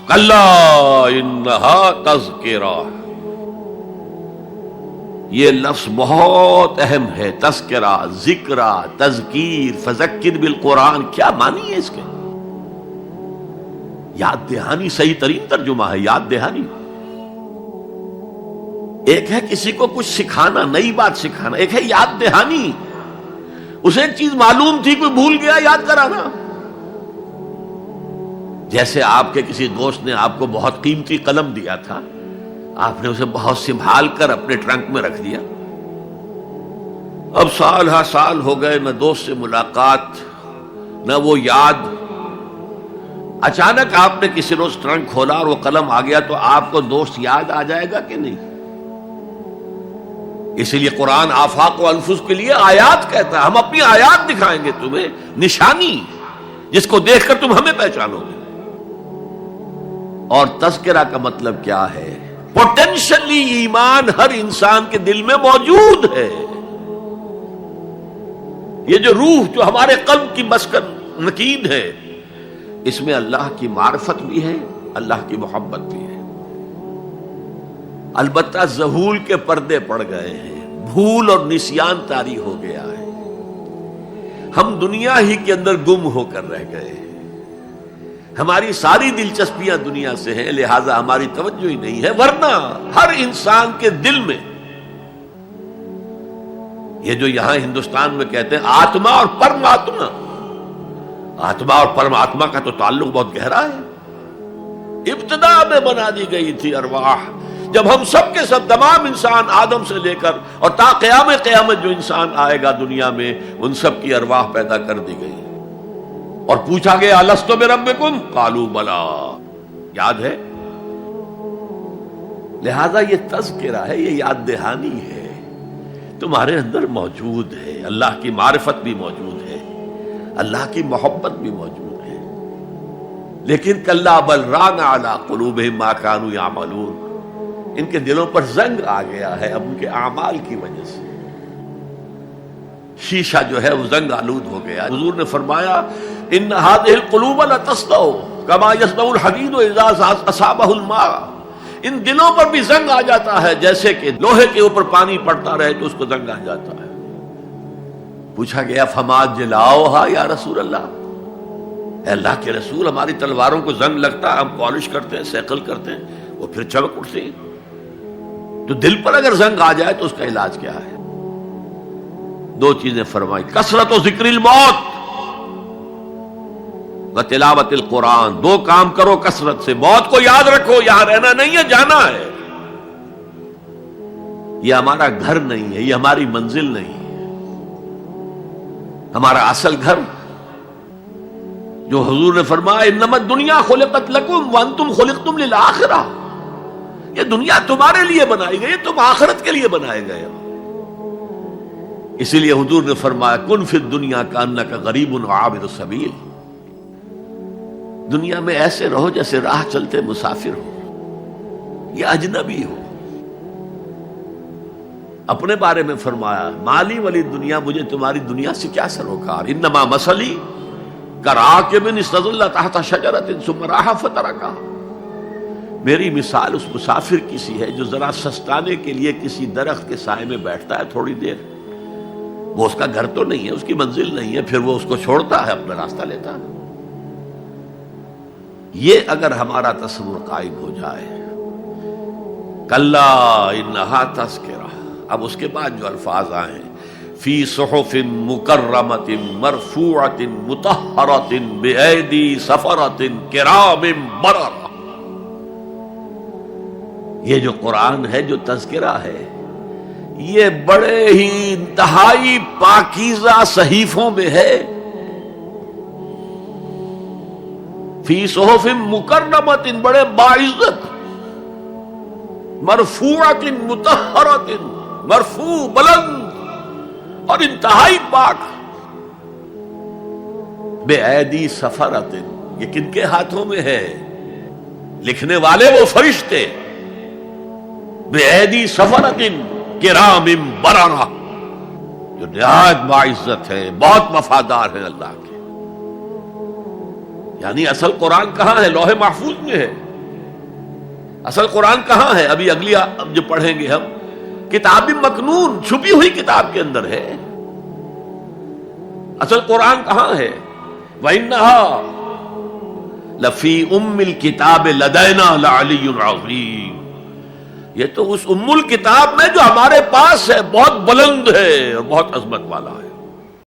کلا انہا تذکرہ، یہ لفظ بہت اہم ہے. تذکرہ، ذکرہ، تذکیر، فذکر بالقرآن، کیا معنی ہے اس کے؟ یاد دہانی صحیح ترین ترجمہ ہے، یاد دہانی. ایک ہے کسی کو کچھ سکھانا، نئی بات سکھانا، ایک ہے یاد دہانی. اسے ایک چیز معلوم تھی، کوئی بھول گیا، یاد کرانا. جیسے آپ کے کسی دوست نے آپ کو بہت قیمتی قلم دیا تھا، آپ نے اسے بہت سنبھال کر اپنے ٹرنک میں رکھ دیا. اب سال ہا سال ہو گئے، نہ دوست سے ملاقات، نہ وہ یاد. اچانک آپ نے کسی روز ٹرنک کھولا اور وہ قلم آ گیا، تو آپ کو دوست یاد آ جائے گا کہ نہیں؟ اسی لیے قرآن آفاق و انفس کے لیے آیات کہتا ہے. ہم اپنی آیات دکھائیں گے تمہیں، نشانی جس کو دیکھ کر تم ہمیں پہچانو گے. اور تذکرہ کا مطلب کیا ہے؟ پوٹینشلی ایمان ہر انسان کے دل میں موجود ہے. یہ جو روح جو ہمارے قلب کی مسکن نکین ہے، اس میں اللہ کی معرفت بھی ہے، اللہ کی محبت بھی ہے. البتہ ذہول کے پردے پڑ گئے ہیں، بھول اور نسیان طاری ہو گیا ہے. ہم دنیا ہی کے اندر گم ہو کر رہ گئے ہیں. ہماری ساری دلچسپیاں دنیا سے ہیں، لہذا ہماری توجہ ہی نہیں ہے. ورنہ ہر انسان کے دل میں یہ جو یہاں ہندوستان میں کہتے ہیں آتما اور پرماتما، آتما اور پرماتما کا تو تعلق بہت گہرا ہے. ابتدا میں بنا دی گئی تھی ارواح، جب ہم سب کے سب تمام انسان آدم سے لے کر اور تا قیامت جو انسان آئے گا دنیا میں، ان سب کی ارواح پیدا کر دی گئی. اور پوچھا گیا الستو بربکم قالوا بلا، یاد ہے؟ لہذا یہ تذکرہ ہے، یہ یاد دہانی ہے، تمہارے اندر موجود ہے. اللہ کی معرفت بھی موجود ہے، اللہ کی محبت بھی موجود ہے. لیکن کلا بل ران علی قلوبہم ما کانوا یعملون، ان کے دلوں پر زنگ آ گیا ہے اب ان کے اعمال کی وجہ سے. شیشہ جو ہے وہ زنگ آلود ہو گیا. حضور نے فرمایا ان هذه القلوب لتصدع كما يصدع الحديد اذا اصابه الماء، ان دلوں پر بھی زنگ آ جاتا ہے جیسے کہ لوہے کے اوپر پانی پڑتا رہے تو اس کو زنگ آ جاتا ہے. پوچھا گیا فما جلاؤها یا رسول اللہ، اے اللہ کے رسول ہماری تلواروں کو زنگ لگتا ہے، ہم پالش کرتے ہیں، سیکل کرتے ہیں، وہ پھر چمک اٹھتی ہیں. تو دل پر اگر زنگ آ جائے تو اس کا علاج کیا ہے؟ دو چیزیں فرمائی، کثرت و ذکر الموت و تلاوت القرآن. دو کام کرو کثرت سے، موت کو یاد رکھو، یہاں رہنا نہیں ہے، جانا ہے. یہ ہمارا گھر نہیں ہے، یہ ہماری منزل نہیں ہے. ہمارا اصل گھر جو حضور نے فرمایا انما الدنیا خلقت لکم وانتم خلقتم للآخرہ، یہ دنیا تمہارے لیے بنائی گئی، تم آخرت کے لیے بنائے گئے ہو. اسی لیے حضور نے فرمایا کن فی الدنیا کانک غریب وعابر السبیل، دنیا میں ایسے رہو جیسے راہ چلتے مسافر ہو یا اجنبی ہو. اپنے بارے میں فرمایا مالی ولی دنیا، مجھے تمہاری دنیا سے کیا سروکار، انما مثلی کراکب استظل تحت شجرۃ ثم راح فترکها، میری مثال اس مسافر کی سی ہے جو ذرا سستانے کے لیے کسی درخت کے سائے میں بیٹھتا ہے تھوڑی دیر. وہ اس کا گھر تو نہیں ہے، اس کی منزل نہیں ہے، پھر وہ اس کو چھوڑتا ہے، اپنا راستہ لیتا ہے. یہ اگر ہمارا تصور قائم ہو جائے، کلا انہا تذکرہ. اب اس کے بعد جو الفاظ آئے فی صحف مکرمۃ مرفوعۃ مطہرۃ بایدی سفرۃ کرام بررہ، یہ جو قرآن ہے، جو تذکرہ ہے، یہ بڑے ہی انتہائی پاکیزہ صحیفوں میں ہے. فی صحف مکرمۃ، بڑے باعزت، مرفوعۃ مطہرۃ، مرفوع بلند اور انتہائی پاک. بے ایدی سفرۃ، یہ کن کے ہاتھوں میں ہے؟ لکھنے والے وہ فرشتے. بے ایدی سفرۃ کرام بررہ، جو نہایت باعزت ہے، بہت وفادار ہے اللہ کے. یعنی اصل قرآن کہاں ہے؟ لوح محفوظ میں ہے. اصل قرآن کہاں ہے؟ ابھی اگلی جو پڑھیں گے ہم، کتاب مکنون، چھپی ہوئی کتاب کے اندر ہے. اصل قرآن کہاں ہے؟ وَإِنَّهَا لَفِي أُمِّ الْكِتَابِ لَدَيْنَا لَعَلِيٌّ عَظِيمٌ. یہ تو اس ام الکتاب میں جو ہمارے پاس ہے، بہت بلند ہے اور بہت عظمت والا ہے.